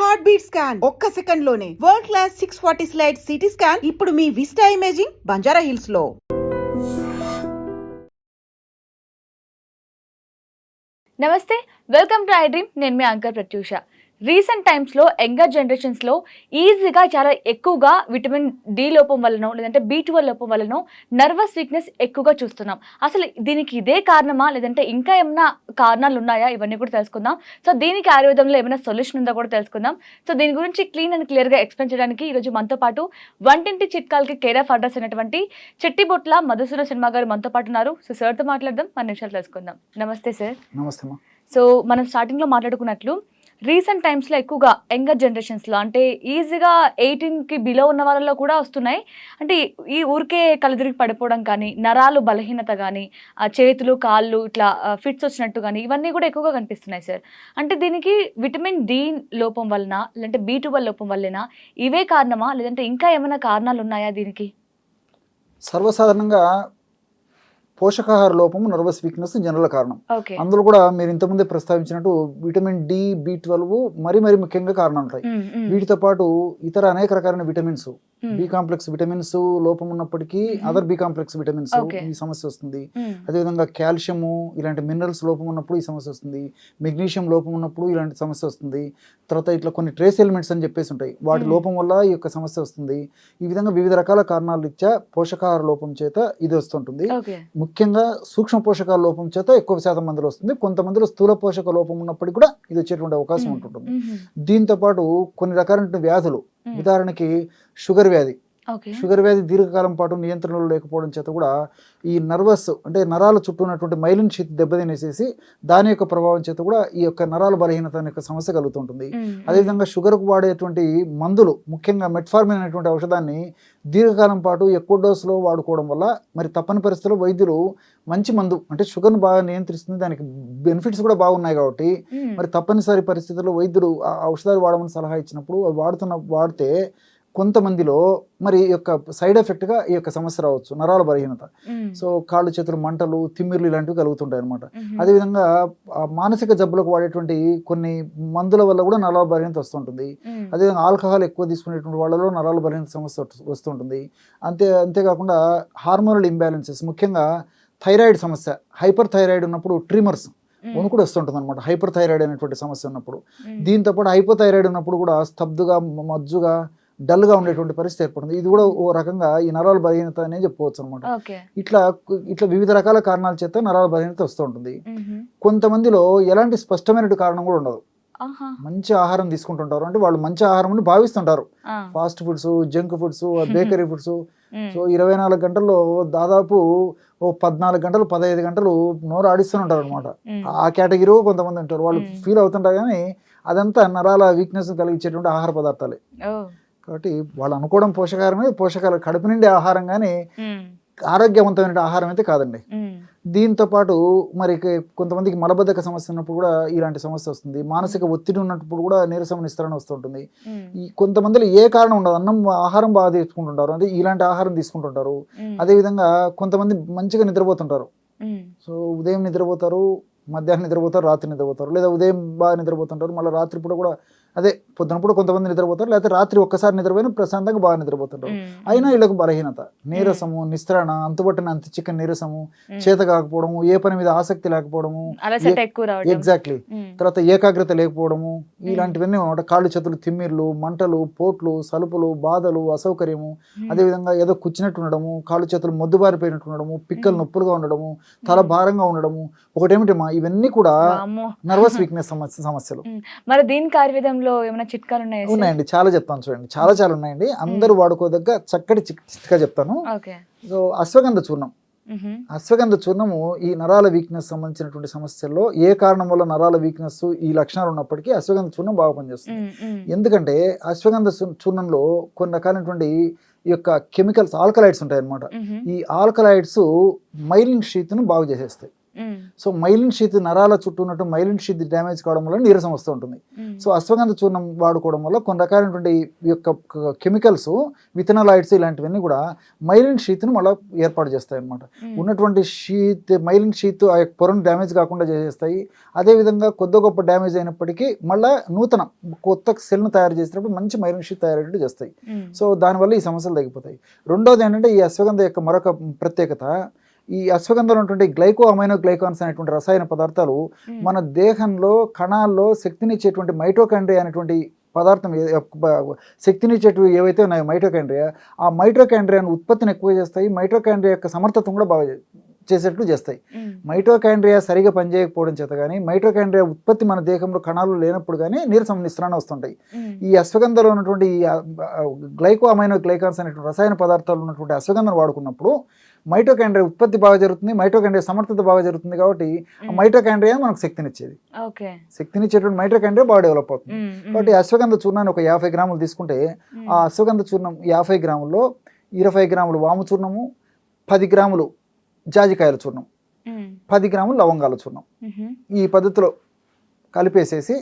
Heart beat scan ఒక్క second లోనే world class 640 slide CT scan ఇప్పుడు మీ విస్టా ఇమేజింగ్ బంజారా హిల్స్ లో. నమస్తే, వెల్కమ్ టు ఐ డ్రీమ్. నేను మీ యాంకర్ ప్రత్యూష. రీసెంట్ టైమ్స్లో యంగర్ జనరేషన్స్లో ఈజీగా చాలా ఎక్కువగా విటమిన్ డి లోపం వల్లనో లేదంటే B12 లోపం వల్లనో నర్వస్ వీక్నెస్ ఎక్కువగా చూస్తున్నాం. అసలు దీనికి ఇదే కారణమా లేదంటే ఇంకా ఏమైనా కారణాలు ఉన్నాయా, ఇవన్నీ కూడా తెలుసుకుందాం. సో దీనికి ఆయుర్వేదంలో ఏమైనా సొల్యూషన్ ఉందో కూడా తెలుసుకుందాం. సో దీని గురించి క్లీన్ అండ్ క్లియర్గా ఎక్స్ప్లెయిన్ చేయడానికి ఈరోజు మనతో పాటు వంటింటి చిట్కాలకి కేర్ ఆఫ్ అడ్రస్ అయినటువంటి చెట్టిబొట్ల మధుసూదన శర్మ గారు మనతో పాటు ఉన్నారు. సో సార్తో మాట్లాడదాం, 10 నిమిషాలు తెలుసుకుందాం. నమస్తే సార్. నమస్తే. సో మనం స్టార్టింగ్లో మాట్లాడుకున్నట్లు రీసెంట్ టైమ్స్లో ఎక్కువగా యంగర్ జనరేషన్స్లో అంటే ఈజీగా 18కి బిలో ఉన్న వాళ్ళలో కూడా వస్తున్నాయి. అంటే ఈ ఊరికే కలదిరిగి పడిపోవడం కానీ, నరాలు బలహీనత కానీ, చేతులు కాళ్ళు ఇట్లా ఫిట్స్ వచ్చినట్టు కానీ, ఇవన్నీ కూడా ఎక్కువగా కనిపిస్తున్నాయి సార్. అంటే దీనికి విటమిన్ డి లోపం వలన లేదంటే B12 లోపం వల్లనా, ఇవే కారణమా లేదంటే ఇంకా ఏమైనా కారణాలు ఉన్నాయా దీనికి? సర్వసాధారణంగా పోషకాహార లోపము నర్వస్ వీక్నెస్ జనరల్ కారణం. ఓకే. అందులో కూడా మీరు ఇంతకుముందే ప్రస్తావించినట్టు విటమిన్ డి, B12 మరి ముఖ్యంగా కారణాలు ఉంటాయి. వీటితో పాటు ఇతర అనేక రకాలైన విటమిన్స్, బి కాంప్లెక్స్ విటమిన్స్ లోపం ఉన్నప్పటికీ అదర్ బి కాంప్లెక్స్ విటమిన్స్ ఈ సమస్య వస్తుంది. అదేవిధంగా కాల్షియము ఇలాంటి మినరల్స్ లోపం ఉన్నప్పుడు ఈ సమస్య వస్తుంది. మెగ్నీషియం లోపం ఉన్నప్పుడు ఇలాంటి సమస్య వస్తుంది. తర్వాత ఇట్లా కొన్ని ట్రేస్ ఎలిమెంట్స్ అని చెప్పేసి ఉంటాయి, వాటి లోపం వల్ల ఈ యొక్క సమస్య వస్తుంది. ఈ విధంగా వివిధ రకాల కారణాల రీత్యా పోషకాహార లోపం చేత ఇది వస్తుంటుంది. ముఖ్యంగా సూక్ష్మ పోషకాల లోపం చేత ఎక్కువ శాతం మందిలో వస్తుంది. కొంతమందిలో స్థూల పోషక లోపం ఉన్నప్పటికీ కూడా ఇది వచ్చేటువంటి అవకాశం ఉంటుంటుంది. దీంతో పాటు కొన్ని రకాలైన వ్యాధులు, ఉదాహరణకి షుగర్ వ్యాధి. షుగర్ వ్యాధి దీర్ఘకాలం పాటు నియంత్రణలో లేకపోవడం చేత కూడా ఈ నర్వస్ అంటే నరాల చుట్టూ ఉన్నటువంటి మైలిన్ షీత్ దెబ్బతినేసేసి దాని యొక్క ప్రభావం చేత కూడా ఈ యొక్క నరాల బలహీనత అనే సమస్య కలుగుతుంటుంది. అదేవిధంగా షుగర్కు వాడేటువంటి మందులు, ముఖ్యంగా మెట్ఫార్మిన్ అనేటువంటి ఔషధాన్ని దీర్ఘకాలం పాటు ఎక్కువ డోసులో వాడుకోవడం వల్ల మరి తప్పని పరిస్థితుల్లో వైద్యులు మంచి మందు అంటే షుగర్ను బాగా నియంత్రిస్తుంది, దానికి బెనిఫిట్స్ కూడా బాగున్నాయి కాబట్టి మరి తప్పనిసరి పరిస్థితుల్లో వైద్యులు ఆ ఔషధాలు వాడమని సలహా ఇచ్చినప్పుడు అవి వాడితే కొంతమందిలో మరి యొక్క సైడ్ ఎఫెక్ట్గా ఈ యొక్క సమస్య రావచ్చు, నరాల బలహీనత. సో కాళ్ళు చేతులు మంటలు, తిమ్మిర్లు ఇలాంటివి కలుగుతుంటాయి అనమాట. అదేవిధంగా మానసిక జబ్బులకు వాడేటువంటి కొన్ని మందుల వల్ల కూడా నరాల బలహీనత వస్తుంటుంది. అదేవిధంగా ఆల్కహాల్ ఎక్కువ తీసుకునేటువంటి వాళ్ళలో నరాల బలహీనత సమస్య వస్తుంటుంది. అంతేకాకుండా హార్మోనల్ ఇంబ్యాలెన్సెస్, ముఖ్యంగా థైరాయిడ్ సమస్య, హైపర్ థైరాయిడ్ ఉన్నప్పుడు ట్రిమర్స్ వణుకుడు వస్తుంటుంది అనమాట, హైపర్ థైరాయిడ్ అనేటువంటి సమస్య ఉన్నప్పుడు. దీంతో పాటు హైపర్ థైరాయిడ్ ఉన్నప్పుడు కూడా స్తబ్దుగా, మజ్జుగా, డల్గా ఉండేటువంటి పరిస్థితి ఏర్పడుతుంది. ఇది కూడా ఓ రకంగా ఈ నరాల బలహీనత అనే చెప్పుకోవచ్చు అనమాట. ఇట్లా వివిధ రకాల కారణాల చేత నరాల బలహీనత వస్తూ ఉంటుంది. కొంతమందిలో ఎలాంటి స్పష్టమైన కారణం కూడా ఉండదు. మంచి ఆహారం తీసుకుంటుంటారు, అంటే వాళ్ళు మంచి ఆహారం అని భావిస్తుంటారు. Fast foods, junk foods, bakery foods. So 24 గంటల్లో దాదాపు ఓ 14 గంటలు 15 గంటలు నోరు ఆడిస్తూనే ఉంటారు అనమాట. ఆ కేటగిరీ కొంతమంది ఉంటారు, వాళ్ళు ఫీల్ అవుతుంటారు. కానీ అదంతా నరాల వీక్నెస్ కలిగించేటువంటి ఆహార పదార్థాలే. కాబట్టి వాళ్ళు అనుకోవడం పోషకాహారమే, పోషకాలు కడుపు నిండే ఆహారం, కానీ ఆరోగ్యవంతమైన ఆహారం అయితే కాదండి. దీంతో పాటు మరి కొంతమందికి మలబద్ధక సమస్య ఉన్నప్పుడు కూడా ఇలాంటి సమస్య వస్తుంది. మానసిక ఒత్తిడి ఉన్నప్పుడు కూడా నీరసం, నిస్సరణ వస్తుంటుంది. ఈ కొంతమందిలో ఏ కారణం ఉండదు, ఆహారం బాగా తీసుకుంటుంటారు, అంటే ఇలాంటి ఆహారం తీసుకుంటుంటారు. అదేవిధంగా కొంతమంది మంచిగా నిద్రపోతుంటారు. సో ఉదయం నిద్రపోతారు, మధ్యాహ్నం నిద్రపోతారు, రాత్రి నిద్రపోతారు, లేదా ఉదయం బాగా నిద్రపోతుంటారు, మళ్ళీ రాత్రి పూట కూడా అదే పొద్దునప్పుడు కొంతమంది నిద్రపోతారు, లేకపోతే రాత్రి ఒక్కసారి నిద్రపోయినా ప్రశాంతంగా బాగా నిద్రపోతుంటారు. అయినా వీళ్ళకు బలహీనత, నీరసము, నిస్త్రణ, అంతుబట్టిన అంత చికెన్ నీరసము, చేత కాకపోవడము, ఏ పని మీద ఆసక్తి లేకపోవడము, ఎగ్జాక్ట్లీ, తర్వాత ఏకాగ్రత లేకపోవడము, ఇలాంటివన్నీ కాళ్ళు చేతులు తిమ్మిర్లు, మంటలు, పోట్లు, సలుపులు, బాధలు, అసౌకర్యము, అదేవిధంగా ఏదో కూర్చున్నట్టు ఉండడము, కాళ్ళు చేతులు మొద్దుబారిపోయినట్టు ఉండడము, పిక్కలు నొప్పులుగా ఉండడము, తల భారంగా ఉండడము, ఒకటేమిటమ్మా ఇవన్నీ కూడా నర్వస్ వీక్నెస్ సమస్యలు. మరి దీనికి ఆయుర్వేదంలో ఏమైనా చిట్కాలు ఉన్నాయండి, చాలా చెప్తాను చూడండి, చాలా ఉన్నాయండి. అందరూ వాడుకోదగ్గ చక్కటి చిట్కా చెప్తాను. సో అశ్వగంధ చూర్ణం. అశ్వగంధ చూర్ణము ఈ నరాల వీక్నెస్ సంబంధించినటువంటి సమస్యల్లో ఏ కారణం వల్ల నరాల వీక్నెస్ ఈ లక్షణాలు ఉన్నప్పటికీ అశ్వగంధ చూర్ణం బాగా పనిచేస్తుంది. ఎందుకంటే అశ్వగంధ చూర్ణంలో కొన్ని రకాలైనటువంటి ఈ యొక్క కెమికల్స్, ఆల్కలైడ్స్ ఉంటాయి అన్నమాట. ఈ ఆల్కలైడ్స్ మైలిన్ షీత్ను బాగు చేసేస్తాయి. సో మైలిన్ షీత్ నరాల చుట్టూ ఉన్నట్టు మైలిన్ షీత్ డ్యామేజ్ కావడం వల్ల నీరసం వస్తూ ఉంటుంది. సో అశ్వగంధ చూర్ణం వాడుకోవడం వల్ల కొన్ని రకాలైనటువంటి ఈ యొక్క కెమికల్స్ విథనాలాయిడ్స్ ఇలాంటివన్నీ కూడా మైలిన్ షీత్ను మళ్ళీ ఏర్పాటు చేస్తాయి అన్నమాట. ఉన్నటువంటి మైలిన్ షీత్ ఆ యొక్క పొరను డ్యామేజ్ కాకుండా చేసేస్తాయి. అదేవిధంగా కొద్ది గొప్ప డ్యామేజ్ అయినప్పటికీ మళ్ళీ నూతన కొత్త సెల్ను తయారు చేసినప్పుడు మంచి మైలిన్ షీత్ తయారయ్యేట్టు చేస్తాయి. సో దానివల్ల ఈ సమస్యలు తగ్గిపోతాయి. రెండోది ఏంటంటే ఈ అశ్వగంధ యొక్క మరొక ప్రత్యేకత, ఈ అశ్వగంధలో ఉన్నటువంటి గ్లైకో అమైనో గ్లైకాన్స్ అనేటువంటి రసాయన పదార్థాలు మన దేహంలో కణాల్లో శక్తినిచ్చేటువంటి మైటోకాండ్రియా అనేటువంటి పదార్థం శక్తినిచ్చేటివి ఏవైతే ఉన్నాయో మైటోకాండ్రియా, ఆ మైటోకాండ్రియాను ఉత్పత్తిని ఎక్కువ చేస్తాయి. మైటోకాండ్రియా యొక్క సమర్థతను కూడా బాగా చేసేట్లు చేస్తాయి. మైటోకాండ్రియా సరిగా పనిచేయకపోవడం చేత కానీ, మైటోకాండ్రియా ఉత్పత్తి మన దేహంలో కణాలు లేనప్పుడు కానీ నీరసం నిస్సరణ వస్తుంటాయి. ఈ అశ్వగంధలో ఉన్నటువంటి ఈ గ్లైకో అమైనో గ్లైకాన్స్ అనేటువంటి రసాయన పదార్థాలు ఉన్నటువంటి అశ్వగంధను వాడుకున్నప్పుడు మైటోకాండ్రియా ఉత్పత్తి బాగా జరుగుతుంది, మైటోకాండ్రియా సమర్థత బాగా జరుగుతుంది. కాబట్టి ఆ మైటోకాండ్రియా మనకు శక్తినిచ్చేది. శక్తినిచ్చేటువంటి మైటోకాండ్రియా బాగా డెవలప్ అవుతుంది. కాబట్టి అశ్వగంధ చూర్ణాన్ని ఒక 50 గ్రాములు తీసుకుంటే ఆ అశ్వగంధ చూర్ణం 50 గ్రాముల్లో 20 గ్రాములు వాము చూర్ణము, 10 గ్రాములు జాజికాయల చూర్ణం, 10 గ్రాములు లవంగాల చూర్ణం ఈ పద్ధతిలో కలిపేసేసి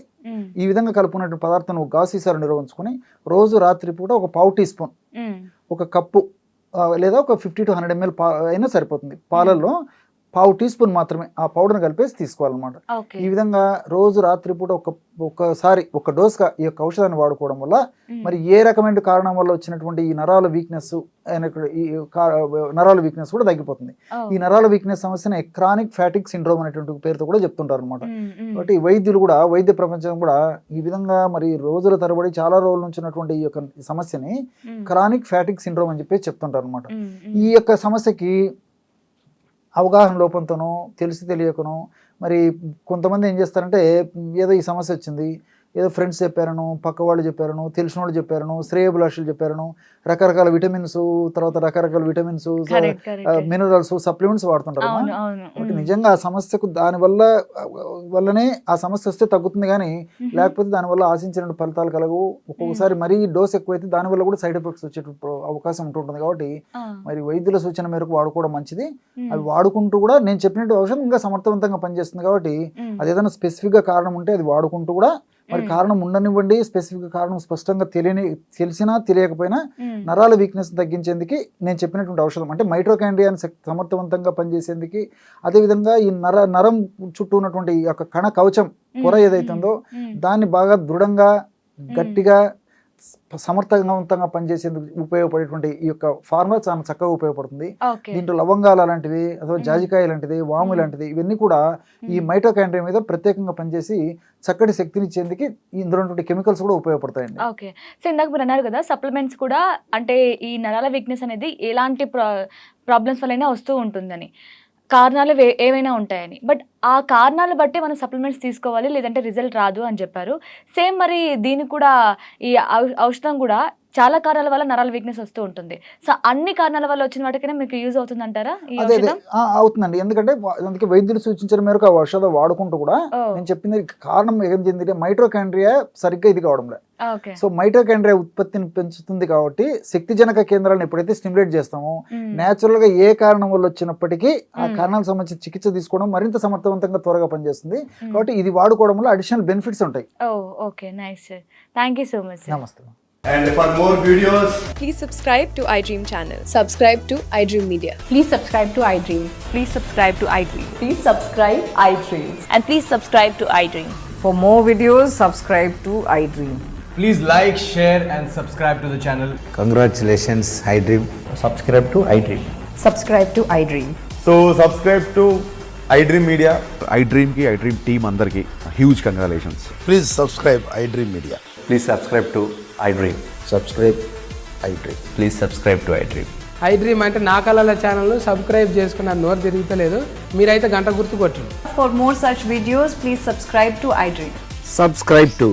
ఈ విధంగా కలుపుకున్నటువంటి పదార్థం గాజు సీసాలో నిల్వ ఉంచుకొని రోజు రాత్రి పూట ఒక పావు టీ స్పూన్, ఒక కప్పు లేదా ఒక 50 to 100 ml అయినా సరిపోతుంది పాలల్లో పావు టీ స్పూన్ మాత్రమే ఆ పౌడర్ని కలిపేసి తీసుకోవాలన్నమాట. ఈ విధంగా రోజు రాత్రిపూట ఒక్కసారి ఒక డోస్గా ఈ యొక్క ఔషధాన్ని వాడుకోవడం వల్ల మరి ఏ రకమైన కారణం వల్ల వచ్చినటువంటి ఈ నరాల వీక్నెస్ కూడా తగ్గిపోతుంది. ఈ నరాల వీక్నెస్ సమస్యని క్రానిక్ ఫ్యాటిక్ సిండ్రోమ్ అనేటువంటి పేరుతో కూడా చెప్తుంటారు అనమాట. కాబట్టి వైద్యులు కూడా వైద్య ప్రపంచం కూడా ఈ విధంగా మరి రోజుల తరబడి చాలా రోజుల నుంచి ఉన్నటువంటి ఈ యొక్క సమస్యని క్రానిక్ ఫ్యాటిక్ సిండ్రోమ్ అని చెప్పి చెప్తుంటారు అనమాట. ఈ యొక్క సమస్యకి అవగాహన లోపంతోనో తెలిసి తెలియకనో మరి కొంతమంది ఏం చేస్తారంటే ఏదో ఈ సమస్య వచ్చింది, ఏదో ఫ్రెండ్స్ చెప్పారను, పక్క వాళ్ళు చెప్పారను, తెలిసిన వాళ్ళు చెప్పారను, శ్రేయభిలాషులు చెప్పారను, రకాల విటమిన్స్, తర్వాత రకరకాల విటమిన్స్, మినరల్స్, సప్లిమెంట్స్ వాడుతుంటారు. కాబట్టి నిజంగా ఆ సమస్యకు వల్లనే ఆ సమస్య వస్తే తగ్గుతుంది కానీ లేకపోతే దానివల్ల ఆశించిన ఫలితాలు కలగవు. ఒక్కొక్కసారి మరీ డోస్ ఎక్కువైతే దానివల్ల కూడా సైడ్ ఎఫెక్ట్స్ వచ్చే అవకాశం ఉంటుంటుంది. కాబట్టి మరి వైద్యుల సూచన మేరకు వాడుకోవడం మంచిది. అవి వాడుకుంటూ కూడా నేను చెప్పినట్టు ఔషధం ఇంకా సమర్థవంతంగా పనిచేస్తుంది. కాబట్టి అది ఏదైనా స్పెసిఫిక్గా కారణం ఉంటే అది వాడుకుంటూ కూడా మరి కారణం ఉండనివ్వండి, స్పెసిఫిక్ కారణం స్పష్టంగా తెలిసినా తెలియకపోయినా నరాల వీక్నెస్ తగ్గించేందుకు నేను చెప్పినటువంటి ఔషధం అంటే మైటోకాండ్రియాని సమర్థవంతంగా పనిచేసేందుకు, అదేవిధంగా ఈ నరం చుట్టూ ఉన్నటువంటి ఈ యొక్క కణ కవచం పొర ఏదైతుందో దాన్ని బాగా దృఢంగా గట్టిగా సమర్థవంతంగా పనిచేసేందుకు ఉపయోగపడేటువంటి ఈ యొక్క ఫార్ములా చాలా చక్కగా ఉపయోగపడుతుంది. దీంట్లో లవంగాలు అలాంటివి, అథవా జాజికాయ లాంటిది, వాము లాంటిది, ఇవన్నీ కూడా ఈ మైటోకాండ్రియా మీద ప్రత్యేకంగా పనిచేసి చక్కటి శక్తినిచ్చేందుకు ఇందులో ఉన్నటువంటి కెమికల్స్ కూడా ఉపయోగపడతాయండి. ఓకే. సో ఇందాక మీరు అన్నారు కదా సప్లిమెంట్స్ కూడా అంటే ఈ నరాల వీక్నెస్ అనేది ఎలాంటి ప్రాబ్లమ్స్ వల్లైనా వస్తూ ఉంటుందని, కారణాలు ఏవైనా ఉంటాయని. బట్ ఆ కారణాలు బట్టి మనం సప్లిమెంట్స్ తీసుకోవాలి, లేదంటే రిజల్ట్ రాదు అని చెప్పారు. సేమ్ మరి దీనికి కూడా ఈ ఔషధం కూడా చాలా కారణాల వల్ల నరాల వీక్నెస్ వస్తూ ఉంటుంది. సో అన్ని కారణాల వల్ల వచ్చిన వాటికైనా మీకు యూజ్ అవుతుంది అంటారా? అవుతుందండి. ఎందుకంటే అందుకే వైద్యులు సూచించిన మేరకు ఆ ఔషధం వాడుకుంటూ కూడా నేను చెప్పింది కారణం ఏంటంటే మైటోకాండ్రియా సరిగ్గా ఇది కావడం లేదు. సో మైటోకాండ్రియా ఉత్పత్తిని పెంచుతుంది. కాబట్టి శక్తిజనక కేంద్రాలను ఎప్పుడైతే స్టిమ్యులేట్ చేస్తామో నేచురల్ గా ఏ కారణం వల్ల వచ్చినప్పటికీ ఆ కారణాలకు సంబంధించి చికిత్స తీసుకోవడం మరింత సమర్థవంతంగా త్వరగా పనిచేస్తుంది. కాబట్టి ఇది వాడుకోవడం వల్ల అడిషనల్ బెనిఫిట్స్ ఉంటాయి. Okay, nice sir. Thank you so much. నమస్తే. And for more videos, please subscribe to iDream channel. Subscribe to iDream Media. Please subscribe to iDream. Please subscribe to iDream. Please subscribe iDream. And please subscribe to iDream. For more videos, subscribe to iDream. please like, share and subscribe to the channel. Congratulations, iDream. Subscribe to iDream. Subscribe to iDream. So subscribe to iDream Media. iDream ki iDream team andarki huge congratulations. Please subscribe iDream Media. Please subscribe to iDream. Subscribe iDream. Please subscribe to iDream. iDream అంటే నా కళల channel subscribe చేసుకున్న నోరు తిరుగుతలేదు, మీరైతే గంట గుర్తు కొట్టండి. For more such videos, please subscribe to iDream. Subscribe to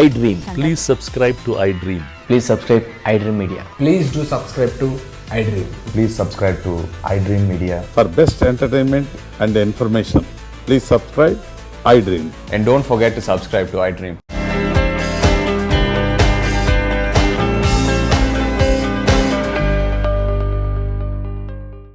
iDream. Please subscribe to iDream. Please subscribe iDream Media. Please do subscribe to iDream. Please subscribe to iDream Media. For best entertainment and information, please subscribe iDream. And don't forget to subscribe to iDream.